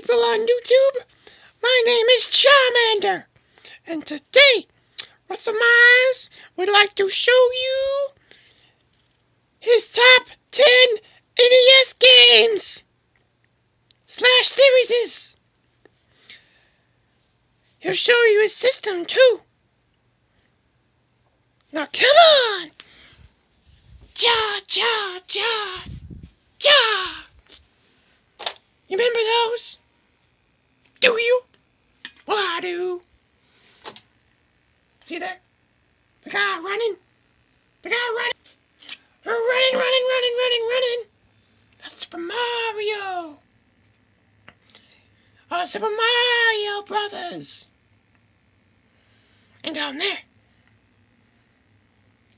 people on YouTube. My name is Charmander, and today, Rmize would like to show you his top 10 NES games / series. He'll show you his system too. Now come on! Ja, ja, ja, ja! You remember those? Do you? Well, I do. See that? The guy running? The guy running? Running. That's Super Mario. Oh, Super Mario Brothers. And down there,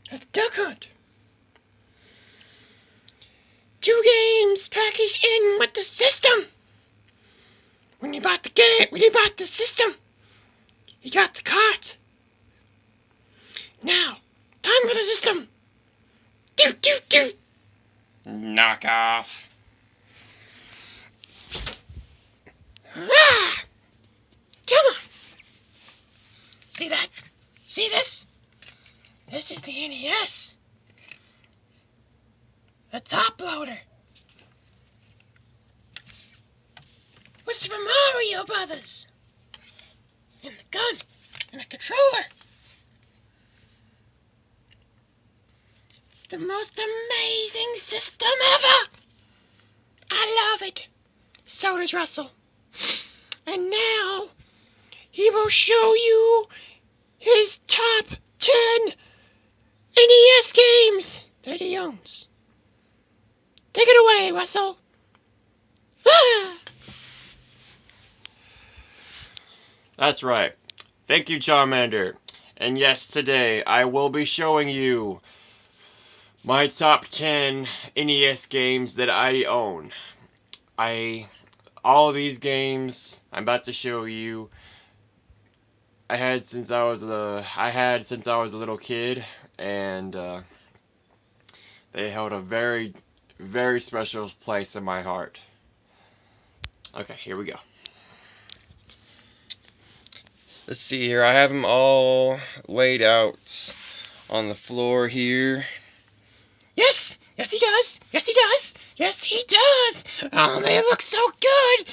there's Duck Hunt. 2 games packaged in with the system. When you bought the system, you got the cart. Now, time for the system. Do. Knock off. Ah! Come on. See that? See this? This is the NES. The Top Loader. With Super Mario Brothers. And the gun. And a controller. It's the most amazing system ever. I love it. So does Russell. And now, he will show you his top 10 NES games that he owns. Take it away, Russell. Ah! That's right. Thank you, Charmander. And yes, today I will be showing you my top 10 NES games that I own. All of these games I'm about to show you, I had since I was a little kid, and they held a very, very special place in my heart. Okay, here we go. Let's see here. I have them all laid out on the floor here. Yes, he does. Yes, he does. Oh, they look so good.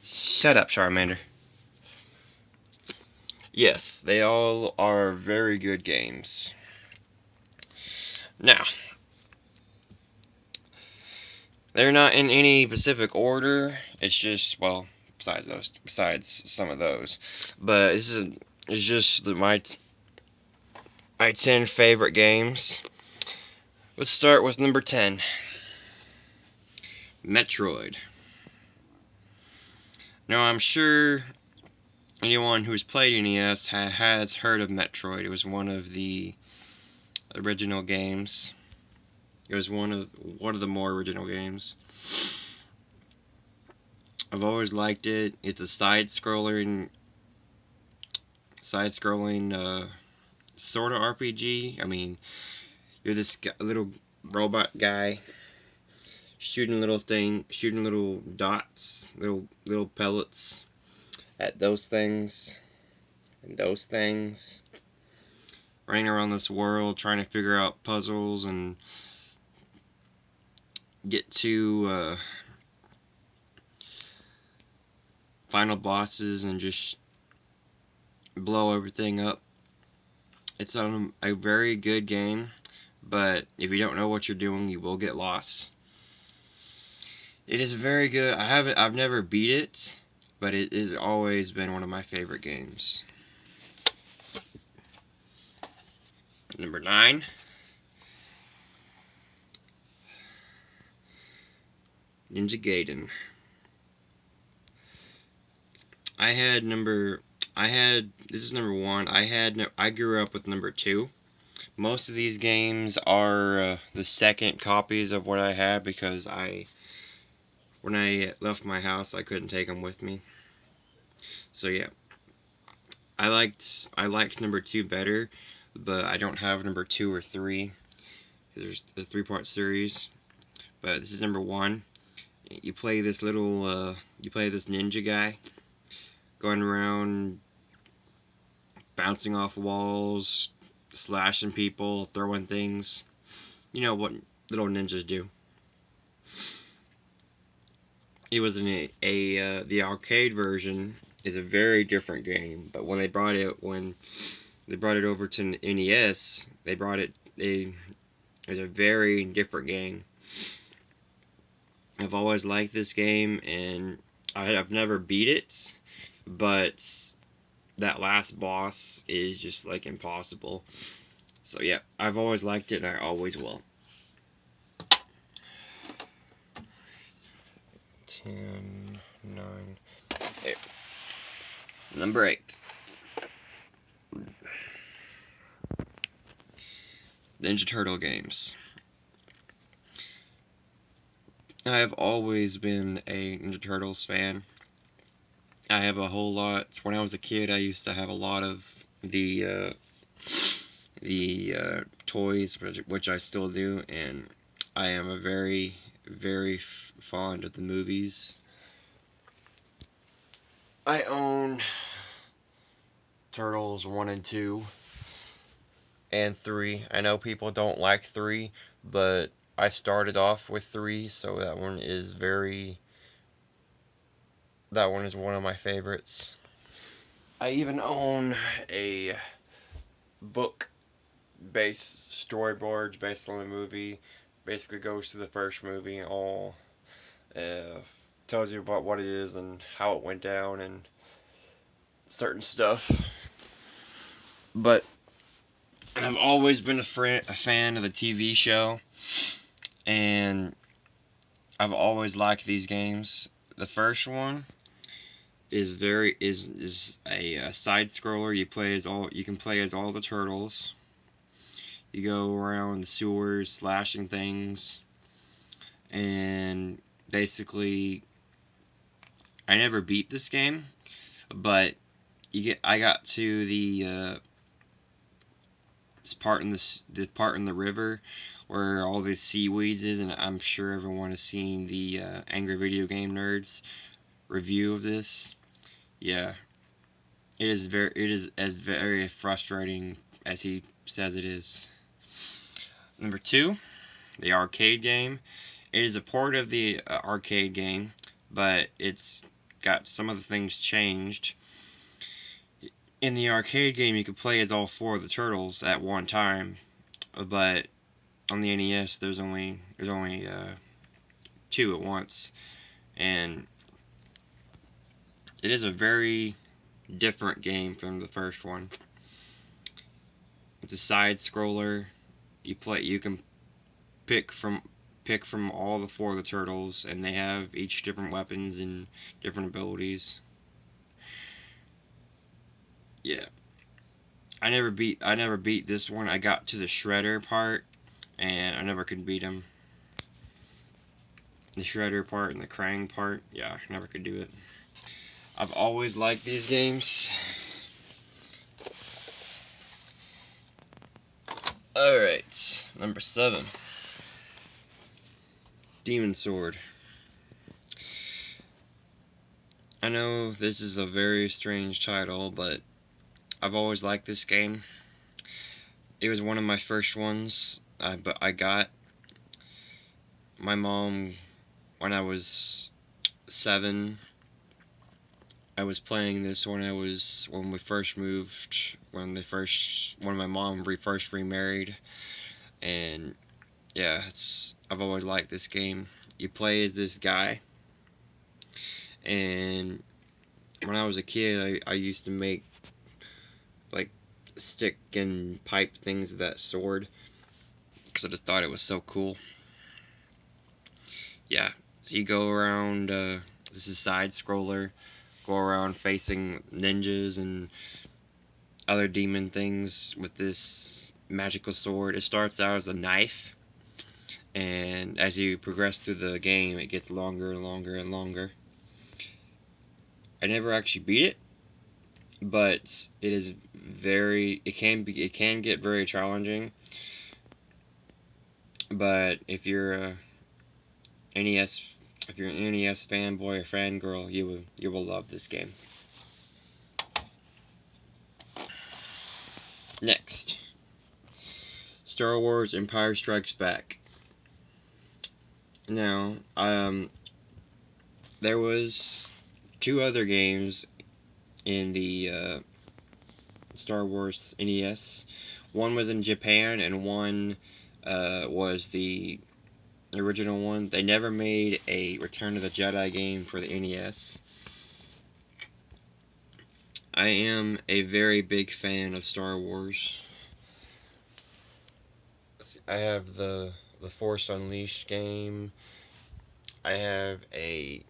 Shut up, Charmander. Yes, they all are very good games. Now, they're not in any specific order. It's just, well, besides some of those. But it's just my 10 favorite games. Let's start with number 10. Metroid. Now, I'm sure anyone who's played NES has heard of Metroid. It was one of the original games. It was one of the more original games. I've always liked it. It's a side-scrolling sort of RPG. I mean, you're this little robot guy shooting little dots, little pellets at those things and those things, running around this world trying to figure out puzzles and get to final bosses and just blow everything up. It's a very good game, but if you don't know what you're doing, you will get lost. It is very good. I've never beat it, but it has always been one of my favorite games. Number 9. Ninja Gaiden. This is number 1. I grew up with number 2. Most of these games are the second copies of what I had because when I left my house, I couldn't take them with me. So yeah, I liked number 2 better, but I don't have number 2 or 3. There's a 3-part series, but this is number 1. You play this ninja guy going around bouncing off walls, slashing people, throwing things. You know what little ninjas do. It was the arcade version is a very different game, but when they brought it over to NES, it was a very different game. I've always liked this game, and I've never beat it, but that last boss is just like impossible. So yeah, I've always liked it, and I always will. 10, 9, there. Number 8. Ninja Turtle games. I have always been a Ninja Turtles fan. I have a whole lot. When I was a kid, I used to have a lot of the toys, which I still do, and I am a very, very fond of the movies. I own Turtles 1 and 2 and 3. I know people don't like 3, but I started off with 3, so that one is one of my favorites. I even own a book based storyboards based on the movie. Basically goes to the first movie and all tells you about what it is and how it went down and certain stuff. But I've always been a fan of the TV show, and I've always liked these games. The first one is a side scroller. You can play as all the turtles. You go around the sewers slashing things, and basically I never beat this game, but I got to the part in the river where all these seaweeds is, and I'm sure everyone has seen the Angry Video Game Nerds review of this. Yeah, it is as very frustrating as he says it is. Number 2, the arcade game. It is a port of the arcade game, but it's got some of the things changed. In the arcade game, you could play as all 4 of the turtles at one time, but on the NES, there's only 2 at once, and it is a very different game from the first one. It's a side scroller. You can pick from all the 4 of the turtles, and they have each different weapons and different abilities. Yeah. I never beat this one. I got to the Shredder part, and I never could beat him. The Shredder part and the Krang part, yeah, I never could do it. I've always liked these games. Alright, number 7. Demon Sword. I know this is a very strange title, but I've always liked this game. It was one of my first ones, but I got my mom when I was 7. I was playing this when we first moved, when my mom first remarried, and yeah, I've always liked this game. You play as this guy, and when I was a kid, I used to make like stick and pipe things with that sword because I just thought it was so cool. Yeah, so you go around. This is side scroller. Go around facing ninjas and other demon things with this magical sword. It starts out as a knife, and as you progress through the game, it gets longer and longer and longer. I never actually beat it, but it can get very challenging. But if you're a NES if you're an NES fanboy or fangirl, you will love this game. Next, Star Wars Empire Strikes Back. Now, there was 2 other games in the Star Wars NES. One was in Japan, and one was the original one. They never made a Return of the Jedi game for the NES. I am a very big fan of Star Wars. I have the Force Unleashed game. I have a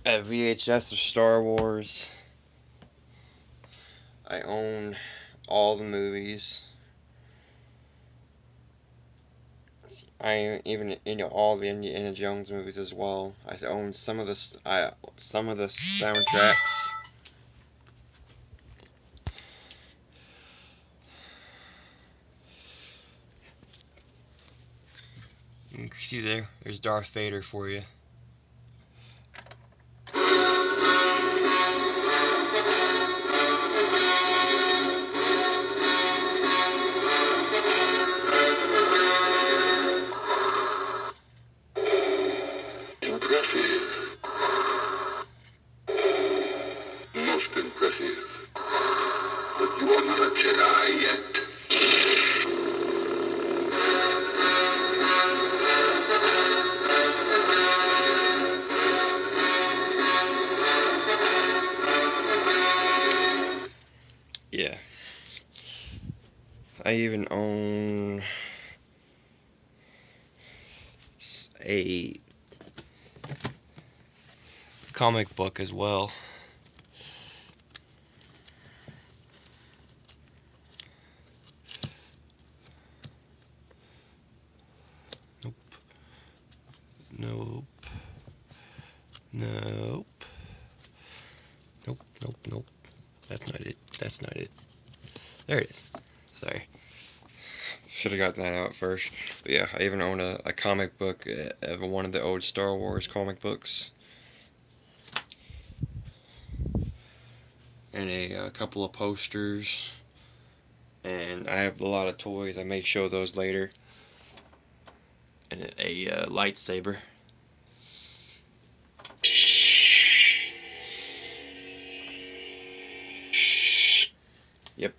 VHS of Star Wars. I own all the movies. I even all the Indiana Jones movies as well. I own some of the soundtracks. You can see there's Darth Vader for you. Yeah. I even own a comic book as well. Nope. Nope. Nope. Nope, nope, nope. That's not it. That's not it. There it is. Sorry. Should have gotten that out first. But yeah, I even own a comic book of one of the old Star Wars comic books. And a couple of posters. And I have a lot of toys. I may show those later. And a lightsaber. Yep.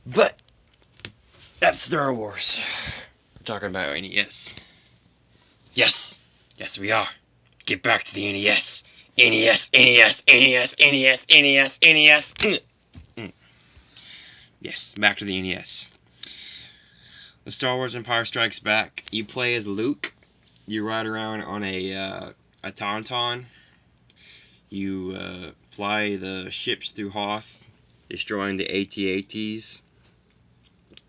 But that's Star Wars. We're talking about NES. Yes. Yes, we are. Get back to the NES. NES, NES, NES, NES, NES, NES. Yes, back to the NES. The Star Wars Empire Strikes Back. You play as Luke. You ride around on a Tauntaun. You fly the ships through Hoth, destroying the AT-ATs.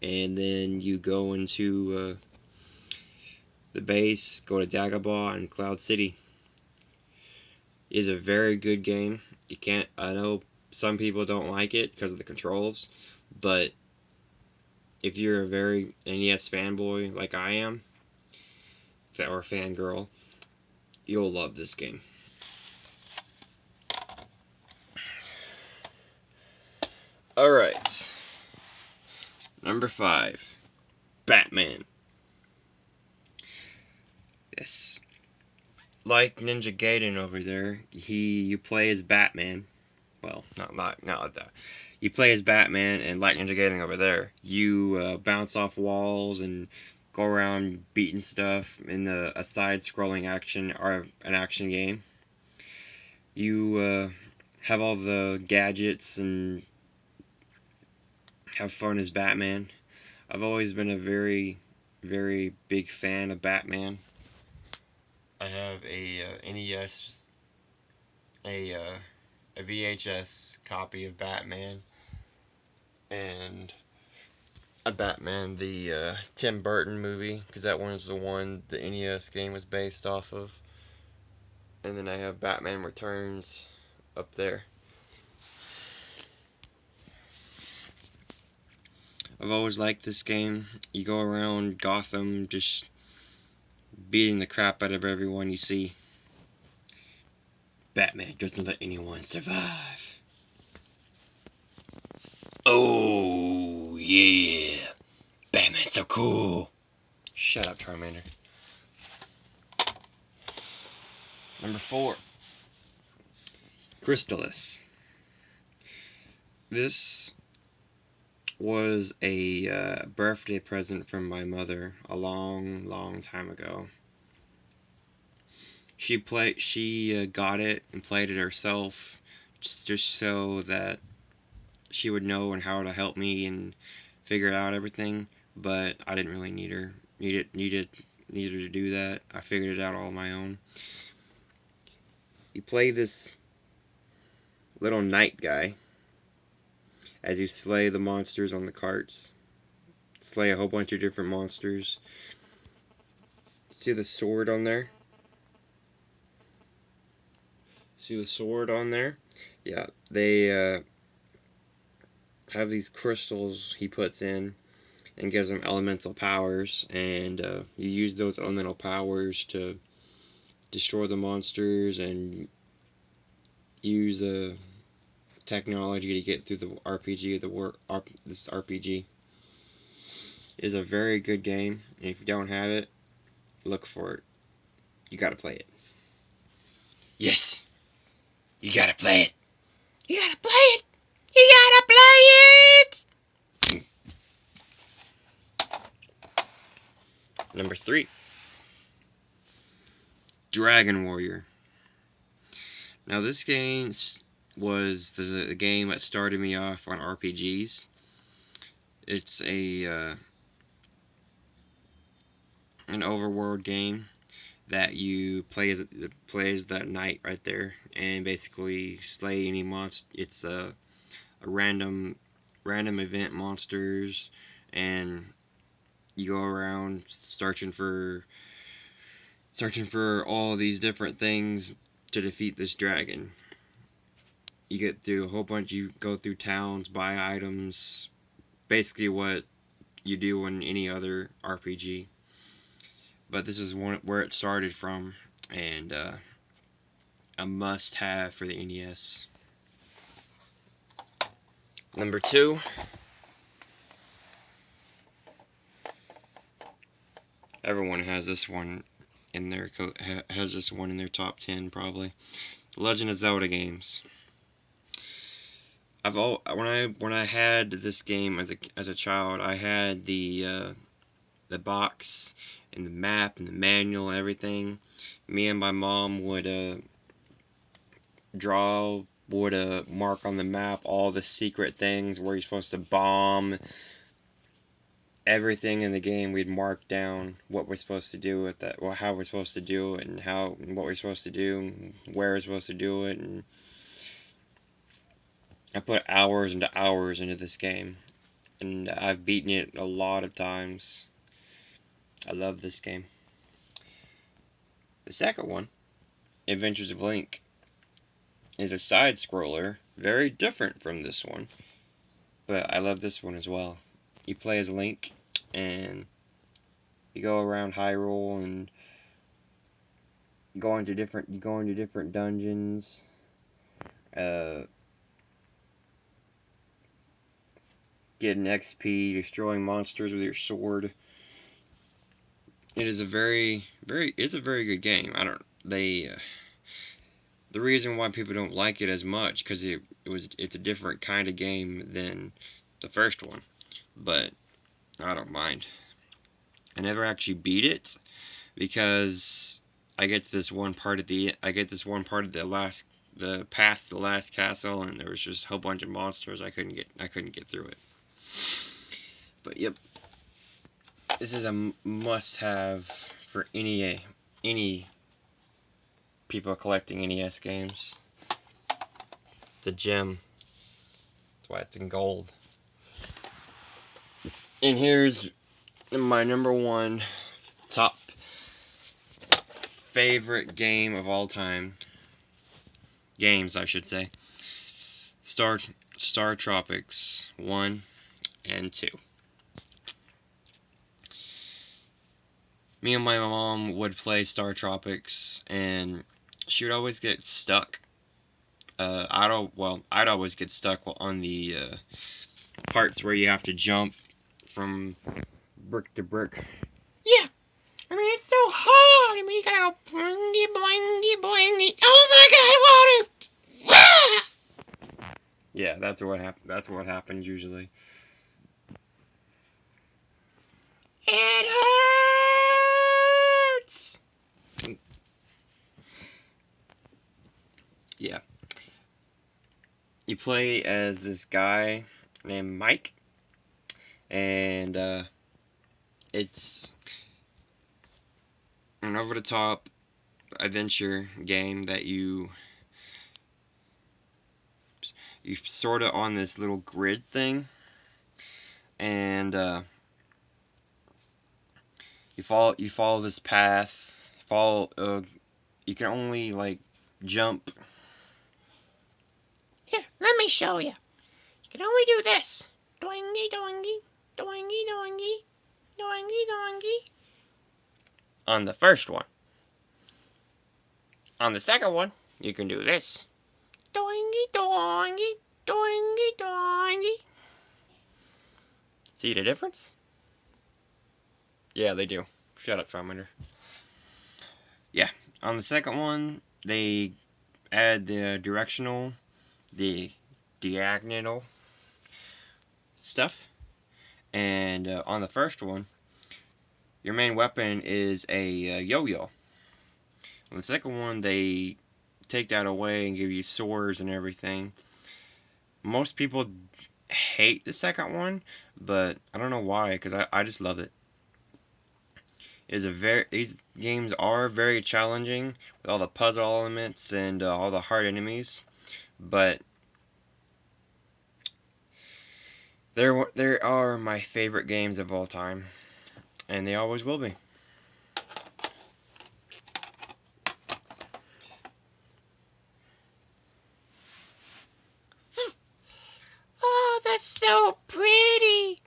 And then you go into the base, go to Dagobah and Cloud City. It is a very good game. I know some people don't like it because of the controls, but if you're a very NES fanboy like I am, or fangirl, you'll love this game. Alright. Number 5. Batman. Yes. Like Ninja Gaiden over there, you play as Batman. Well, not like that. You play as Batman, and like Ninja Gaiden over there, you bounce off walls and go around beating stuff in a side-scrolling action or an action game. You have all the gadgets and have fun as Batman. I've always been a very, very big fan of Batman. I have a NES, a VHS copy of Batman, and a Batman, the Tim Burton movie, because that one is the one the NES game was based off of. And then I have Batman Returns up there. I've always liked this game. You go around Gotham just beating the crap out of everyone you see. Batman doesn't let anyone survive. Oh, yeah. Batman's so cool. Shut up, Charmander. Number 4. Crystallis. This was a birthday present from my mother a long time ago. She got it and played it herself just so that she would know and how to help me and figure out everything. But I didn't really need her to do that. I figured it out all on my own. You play this little knight guy as you slay the monsters on the carts. Slay a whole bunch of different monsters. See the sword on there? See the sword on there? Yeah, they have these crystals he puts in and gives them elemental powers, and you use those elemental powers to destroy the monsters and use technology to get through the RPG of this RPG. It is a very good game, and if you don't have it, look for it. You gotta play it. Yes! You gotta play it! You gotta play it! You gotta play it! Number 3. Dragon Warrior. Now this game was the game that started me off on RPGs. It's an overworld game that you play as that knight right there, and basically slay any monster. It's a random event monsters, and you go around searching for all these different things to defeat this dragon. You get through a whole bunch. You go through towns, buy items, basically what you do in any other RPG. But this is where it started from, and a must-have for the NES. Number 2. Everyone has this one in their top 10 probably. The Legend of Zelda games. When I had this game as a child, I had the box and the map and the manual and everything. Me and my mom would mark on the map all the secret things where you're supposed to bomb. Everything in the game, we'd mark down what we're supposed to do with that, how we're supposed to do it, and what we're supposed to do, and where we're supposed to do it. And I put hours into this game, and I've beaten it a lot of times. I love this game. The second one, Adventures of Link, is a side scroller, very different from this one, but I love this one as well. You play as Link, and you go around Hyrule and go into different dungeons. Getting XP, destroying monsters with your sword. It is a very good game. The reason why people don't like it as much because it's a different kind of game than the first one, but I don't mind. I never actually beat it because I get to this one part of the path to the last castle, and there was just a whole bunch of monsters. I couldn't get through it. But yep, this is a must-have for any people collecting NES games. It's a gem. That's why it's in gold. And here's my number 1 top favorite game of all time. Games, I should say. Star Tropics 1 and 2. Me and my mom would play Star Tropics, and she would always get stuck. I'd always get stuck on the parts where you have to jump from brick to brick. Yeah. I mean, it's so hard. I mean, you gotta go boingy, boingy, boingy. Oh my god, water! Ah! Yeah, that's what happens usually. It hurts! Yeah. You play as this guy named Mike, and it's an over-the-top adventure game that you sort of on this little grid thing, and you follow this path. You can only like jump. Here, let me show you. You can only do this. Doingy, doingy, doingy, doingy, doingy, doingy. On the first one. On the second one, you can do this. Doingy, doingy, doingy, doingy. See the difference? Yeah, they do. Shut up, Charmander. Yeah, on the second one, they add the diagonal stuff. And on the first one, your main weapon is a yo-yo. On the second one, they take that away and give you swords and everything. Most people hate the second one, but I don't know why, because I just love it. These games are very challenging with all the puzzle elements and all the hard enemies, but there are my favorite games of all time, and they always will be. Oh, that's so pretty.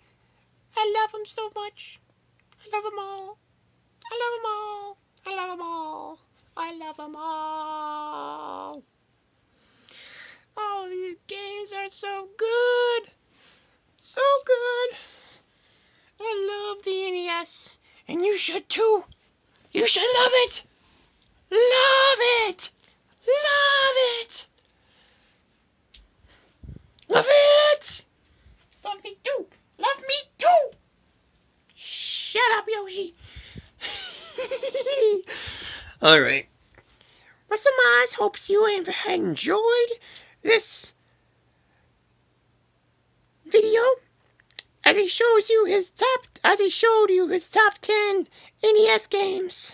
I love them so much. I love them all. I love them all. I love them all. I love them all. Oh, these games are so good. So good. I love the NES. And you should too. You should love it. Love it. Love it. Love it. Love me too. Love me too. Shut up, Yoshi. Alright. Rmize hopes you have enjoyed this video as he showed you his top 10 NES games.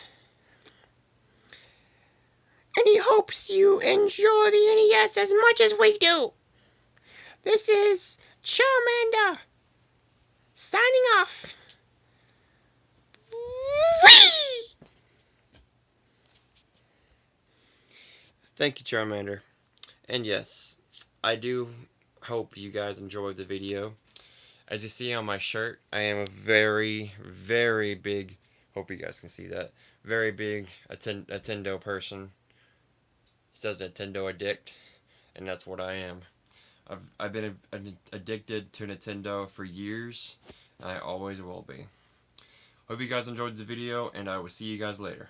And he hopes you enjoy the NES as much as we do. This is Charmander signing off. Whee! Thank you, Charmander. And yes, I do hope you guys enjoyed the video. As you see on my shirt, I am a very, very big, hope you guys can see that, very big Nintendo person. It says Nintendo addict, and that's what I am. I've been addicted to Nintendo for years, and I always will be. Hope you guys enjoyed the video, and I will see you guys later.